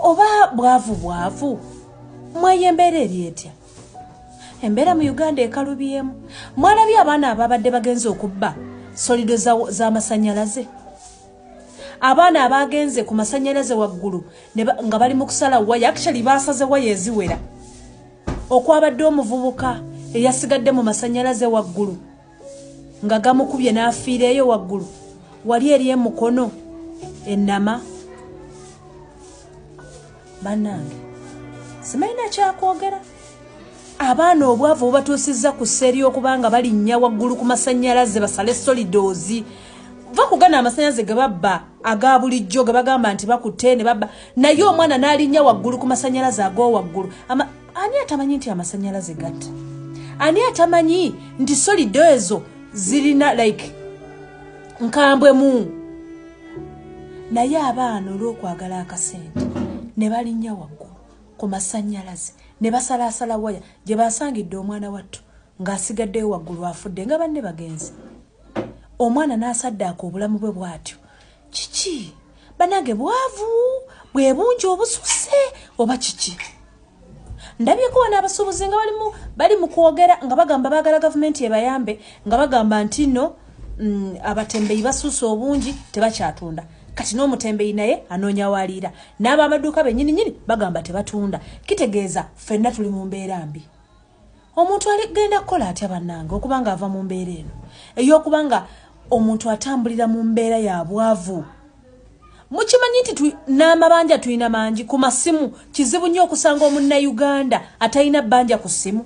oba bwavu mwayembera eryetya embera mu Uganda ekalubyemu mwalabye abaana ababadde bagenze okubba solido za masanyalaze abaana abagenze ku masanyalaze waggulu nga bali mu kusala waya actually basaze waya eziwera okwabadde omuvubuka eyasigadde mu masanyalaze waggulu nga gamukubye n'afiireeyo waggulu wali eri emukono ennama bannange simayina kyakwogera abaana obwavu bubatuusizza ku sseeri okubanga balinnya waggulu ku masanyalaze basale solidozi va kugana amasanyalaze ge babba aga bulijjo ge bagamba nti bakutte ne babba naye omwana n'alinnya waggulu ku masanyalaze ag'owaggulu ani atamanyi nti amasanyalaze gatta ani atamanyi nti solido ezo zirina like nkambwe mu naye abaana olw'okwagala akasente ne balinnya waggulu ku masanyalaze ne basalaasala waya gye basangidde omwana wattu ng'asigaddeyo waggulu afudde nga banne bagenzi omwana n'asaddaaka obulamu bwe bw'atyo kiki banange bwavu bwe bungi obususse oba kiki ndabyeko wana abasuubuzi nga bali mu kwogera nga bagamba baagala gavumenti ebayambe nga bagamba nti no abatembeyi basuuse obungi tebakyatunda kati n'omutembeyi naye anoonya waliira n'abamaduuka bennyini bagamba tebatunda kitegeeza ffenna tuli mu mbeera mbi omuntu aligenda kukola atya bannange okubanga ava mu mbeera eno ey'okubanga omuntu atambulira mu mbeera ya bwavu mukimanyi nti n'amabanja tulina mangi ku masimu kizibu nnyo okusanga omunnayuganda atalina bbanja ku ssimu